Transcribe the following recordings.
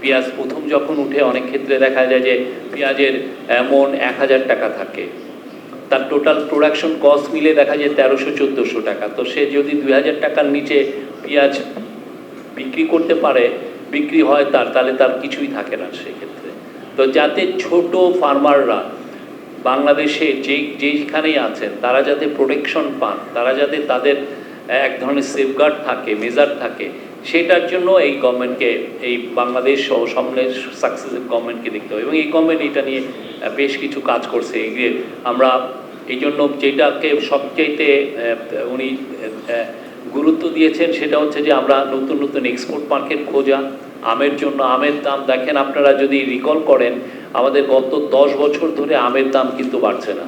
পেঁয়াজ প্রথম যখন উঠে অনেক ক্ষেত্রে দেখা যায় যে পেঁয়াজের মন 1000 টাকা থাকে, তার টোটাল প্রোডাকশন কস্ট মিলে দেখা যায় 1300-1400 টাকা। তো সে যদি 2000 টাকার নিচে পেঁয়াজ বিক্রি করতে পারে, বিক্রি হয় তাহলে তার কিছুই থাকে না সেক্ষেত্রে। তো যাতে ছোট ফার্মাররা বাংলাদেশে যেখানেই আছেন তারা যাতে প্রোটেকশন পান, তারা যাতে তাদের এক ধরনের সেফগার্ড থাকে, মেজার থাকে, সেটার জন্য এই গভর্নমেন্টকে, এই বাংলাদেশ সহ সামনের সাকসেসিভ গভর্নমেন্টকে দেখতে হবে। এবং এই গভর্নমেন্ট এটা নিয়ে বেশ কিছু কাজ করছে। আমরা এই জন্য যেটাকে সবচাইতে উনি গুরুত্ব দিয়েছেন সেটা হচ্ছে যে আমরা নতুন নতুন এক্সপোর্ট মার্কেট খোঁজা। আমের জন্য আমের দাম দেখেন, আপনারা যদি রিকল করেন আমাদের গত 10 বছর ধরে আমের দাম কিন্তু বাড়ছে না।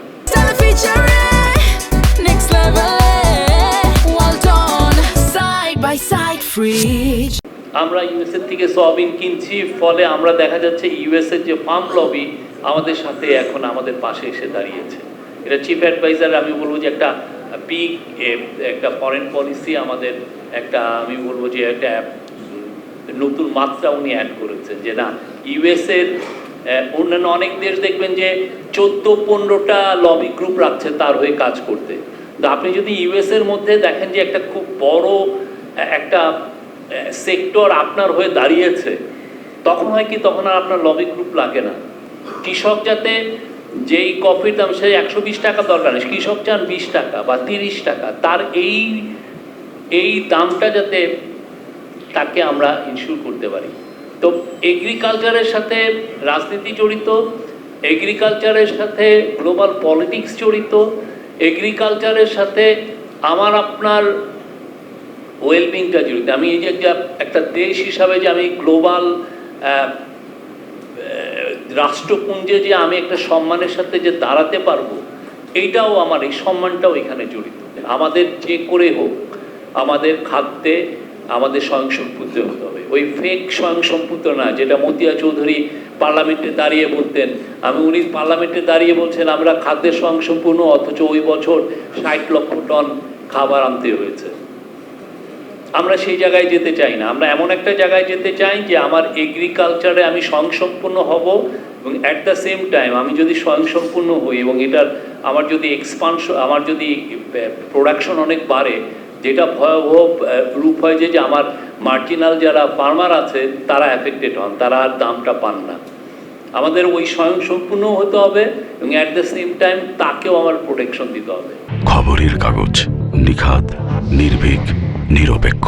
আমরা ইউএসএ থেকে সয়াবিন কিনছি, ফলে আমরা দেখা যাচ্ছে ইউএসএর যে ফার্ম লবি আমাদের সাথে এখন আমাদের পাশে এসে দাঁড়িয়েছে। এটা চিফ অ্যাডভাইজার আমি বলবো যে একটা বিগ একটা ফরেন পলিসি আমাদের একটা, আমি বলবো যে একটা নতুন মাত্রা উনি অ্যাড করেছেন, যে না ইউএসএর অন্যান্য অনেক দেশ দেখবেন যে 14-15টা লবি গ্রুপ রাখছে তার হয়ে কাজ করতে। তো আপনি যদি ইউএসএর মধ্যে দেখেন যে একটা খুব বড় একটা সেক্টর আপনার হয়ে দাঁড়িয়েছে, তখন হয় কি, তখন আর আপনার লবি গ্রুপ লাগে না। কৃষক যাতে যেই কফির দাম সে 120 টাকা দরকার নেই, কৃষক চান 20 টাকা বা 30 টাকা, তার এই দামটা যাতে তাকে আমরা ইনশিওর করতে পারি। তো এগ্রিকালচারের সাথে রাজনীতি জড়িত, এগ্রিকালচারের সাথে গ্লোবাল পলিটিক্স জড়িত, এগ্রিকালচারের সাথে আমার আপনার ওয়েলবিংটা জড়িত। আমি এই যে একটা দেশ হিসাবে যে আমি গ্লোবাল রাষ্ট্রপুঞ্জে যে আমি একটা সম্মানের সাথে যে দাঁড়াতে পারবো, এইটাও আমার, এই সম্মানটাও এখানে জড়িত। আমাদের যে করে হোক আমাদের খাদ্যে আমাদের স্বয়ংসম্পূর্ণ হতে হবে। ওই ফেক স্বয়ংসম্পূর্ণ না, যেটা মতিয়া চৌধুরী পার্লামেন্টে দাঁড়িয়ে বলতেন। উনি পার্লামেন্টে দাঁড়িয়ে বলছেন আমরা খাদ্যের স্বয়ংসম্পূর্ণ, অথচ ওই বছর 60 লক্ষ টন খাবার আনতে হয়েছে। আমরা সেই জায়গায় যেতে চাই না। আমরা এমন একটা জায়গায় যেতে চাই যে আমার এগ্রিকালচারে আমি স্বয়ংসম্পূর্ণ হব, এবং অ্যাট দ্য সেম টাইম আমি যদি স্বয়ংসম্পূর্ণ হই এবং এটার আমার যদি এক্সপানশন, আমার যদি প্রোডাকশন অনেক বাড়ে, যেটা ভয়াবহ রূপ হয় যে আমার মার্জিনাল যারা ফার্মার আছে তারা এফেক্টেড হন, তারা আর দামটা পান না। আমাদের ওই স্বয়ংসম্পূর্ণ হতে হবে এবং অ্যাট দ্য সেম টাইম তাকেও আমার প্রোটেকশন দিতে হবে। খবরের কাগজ, নিখাত, নির্ভীক, নিরপেক্ষ।